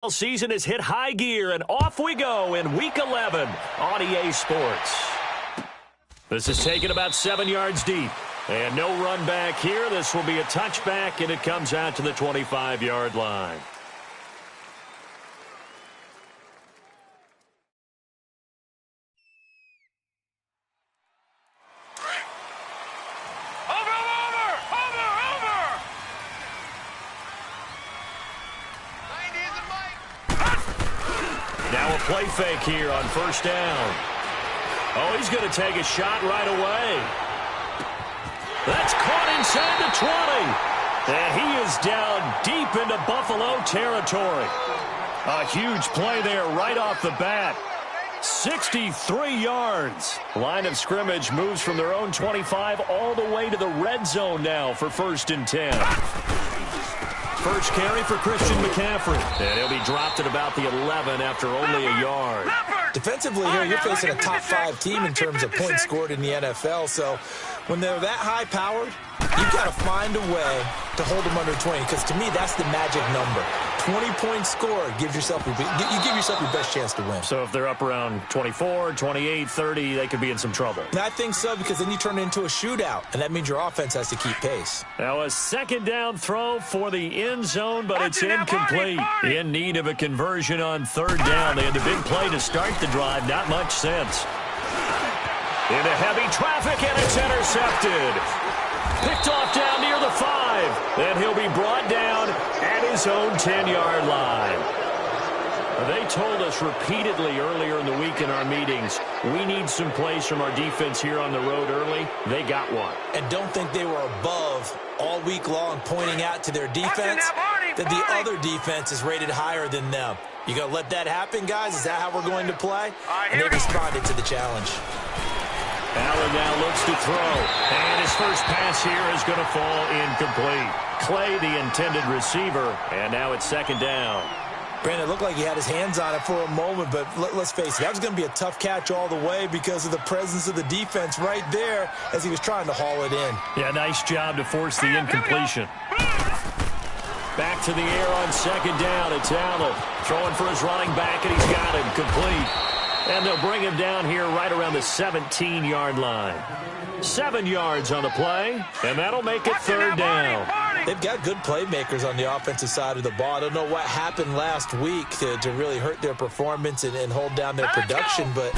Season has hit high gear, and off we go in Week 11 on EA Sports. This is taken about 7 yards deep, and no run back here. This will be a touchback, and it comes out to the 25-yard line. Now a play fake here on first down. Oh, he's going to take a shot right away. That's caught inside the 20. And he is down deep into Buffalo territory. A huge play there right off the bat. 63 yards. Line of scrimmage moves from their own 25 all the way to the red zone now for 1st and 10. First carry for Christian McCaffrey. And he'll be dropped at about the 11 after only a yard. Defensively here, you're facing a top 5 team in terms of points scored in the NFL. So when they're that high-powered, you've got to find a way to hold them under 20. Because to me, that's the magic number. 20-point score gives yourself you give yourself your best chance to win. So if they're up around 24, 28, 30, they could be in some trouble. And I think so, because then you turn it into a shootout, and that means your offense has to keep pace. Now a second down throw for the end zone, but it's incomplete. In need of a conversion on 3rd down. They had the big play to start the drive. Not much sense. Into heavy traffic, and it's intercepted. Picked off down near the 5. Then he'll be brought down at his own 10-yard line. They told us repeatedly earlier in the week in our meetings, we need some plays from our defense here on the road early. They got one. And don't think they were above all week long pointing out to their defense that the other defense is rated higher than them. You going to let that happen, guys? Is that how we're going to play? And they responded to the challenge. Allen now looks to throw, and his first pass here is going to fall incomplete. Clay, the intended receiver, and now it's 2nd down. Brandon, it looked like he had his hands on it for a moment, but let's face it, that was going to be a tough catch all the way because of the presence of the defense right there as he was trying to haul it in. Yeah, nice job to force the incompletion. Back to the air on 2nd down. It's Allen throwing for his running back, and he's got him complete. And they'll bring him down here right around the 17-yard line. 7 yards on the play, and that'll make it 3rd down. They've got good playmakers on the offensive side of the ball. I don't know what happened last week to really hurt their performance and hold down their production, but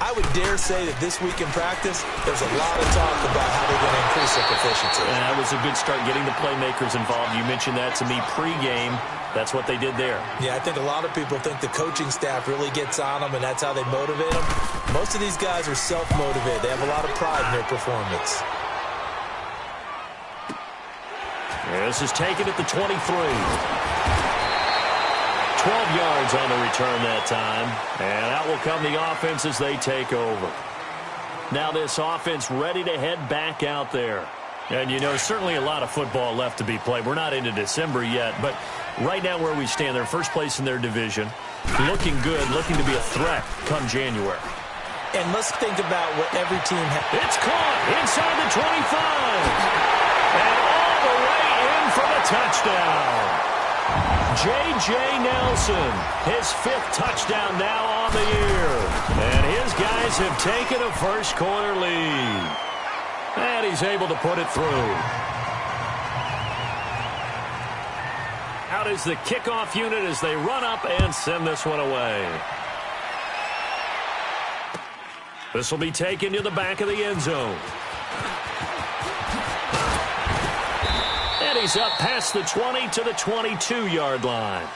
I would dare say that this week in practice, there's a lot of talk about how they're going to increase their proficiency. And that was a good start getting the playmakers involved. You mentioned that to me pregame. That's what they did there. Yeah, I think a lot of people think the coaching staff really gets on them, and that's how they motivate them. Most of these guys are self-motivated. They have a lot of pride in their performance. This is taken at the 23. 12 yards on the return that time. And out will come the offense as they take over. Now this offense ready to head back out there. And, you know, certainly a lot of football left to be played. We're not into December yet, but right now where we stand, they're first place in their division. Looking good, looking to be a threat come January. And let's think about what every team has. It's caught inside the 25. And all the way in for the touchdown. J.J. Nelson, his 5th touchdown now on the year. And his guys have taken a first-quarter lead. And he's able to put it through. Out is the kickoff unit as they run up and send this one away. This will be taken to the back of the end zone. And he's up past the 20 to the 22-yard line.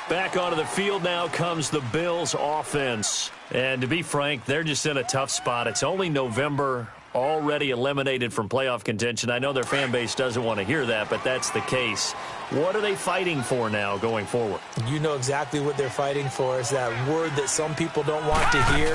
Back onto the field now comes the Bills offense. And to be frank, they're just in a tough spot. It's only November, already eliminated from playoff contention. I know their fan base doesn't want to hear that, but that's the case. What are they fighting for now going forward? You know exactly what they're fighting for. Is that word that some people don't want to hear,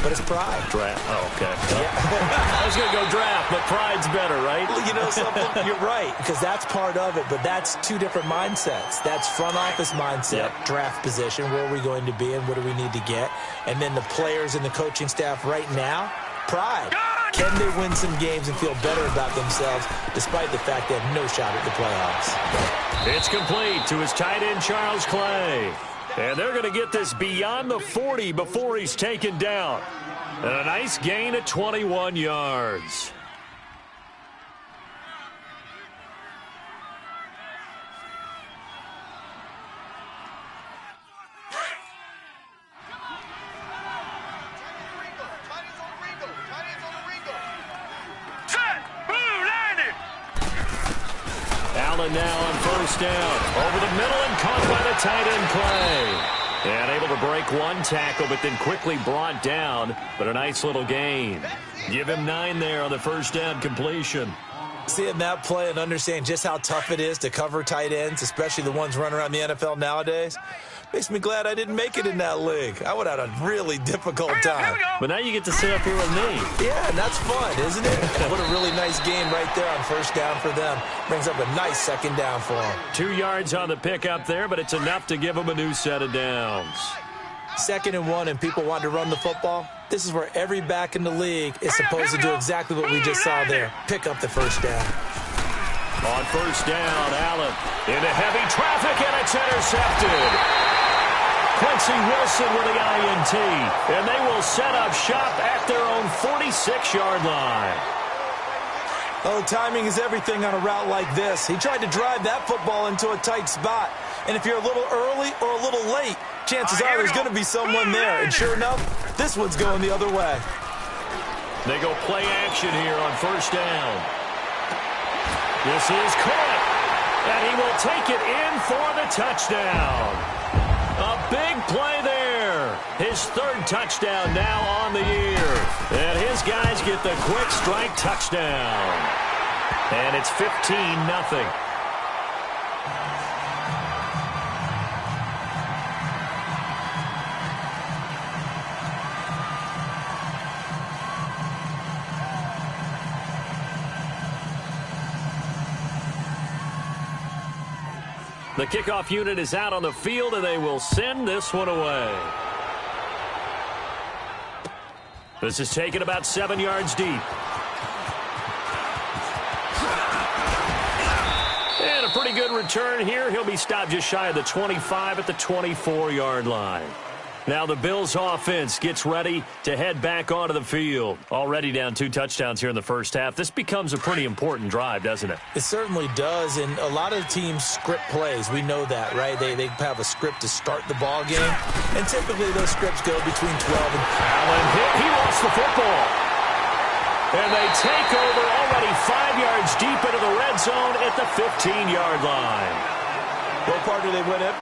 but it's pride. Draft. Oh, okay. Yeah. I was going to go draft, but pride's better, right? You know something? You're right, because that's part of it, but that's 2 different mindsets. That's front office mindset, draft position, where are we going to be and what do we need to get? And then the players and the coaching staff right now, pride. Can they win some games and feel better about themselves despite the fact they have no shot at the playoffs? It's complete to his tight end, Charles Clay. And they're going to get this beyond the 40 before he's taken down. And a nice gain at 21 yards. Allen now on first down. Over the middle and caught by the tight end Clay. And able to break one tackle, but then quickly brought down. But a nice little gain. Give him 9 there on the first down completion. Seeing that play and understanding just how tough it is to cover tight ends, especially the ones running around the NFL nowadays, makes me glad I didn't make it in that league. I would have had a really difficult time. But now you get to sit up here with me. Yeah, and that's fun, isn't it? What a really nice game right there on first down for them. Brings up a nice second down for them. 2 yards on the pickup there, but it's enough to give them a new set of downs. 2nd and 1, and people want to run the football. This is where every back in the league is supposed to do exactly what we just saw there. Pick up the first down. On first down, Allen into heavy traffic, and it's intercepted. Quincy Wilson with the INT, and they will set up shop at their own 46-yard line. Oh, timing is everything on a route like this. He tried to drive that football into a tight spot. And if you're a little early or a little late, chances are there's going to be someone there. And sure enough, this one's going the other way. They go play action here on first down. This is caught, and he will take it in for the touchdown. A big play there. His 3rd touchdown now on the year. And his guys get the quick strike touchdown. And it's 15-0. The kickoff unit is out on the field, and they will send this one away. This is taken about 7 yards deep. And a pretty good return here. He'll be stopped just shy of the 25 at the 24-yard line. Now the Bills offense gets ready to head back onto the field. Already down 2 touchdowns here in the first half. This becomes a pretty important drive, doesn't it? It certainly does, and a lot of teams script plays. We know that, right? They have a script to start the ball game, and typically those scripts go between 12 and... Allen hit. He lost the football. And they take over already 5 yards deep into the red zone at the 15-yard line. What part do they win it?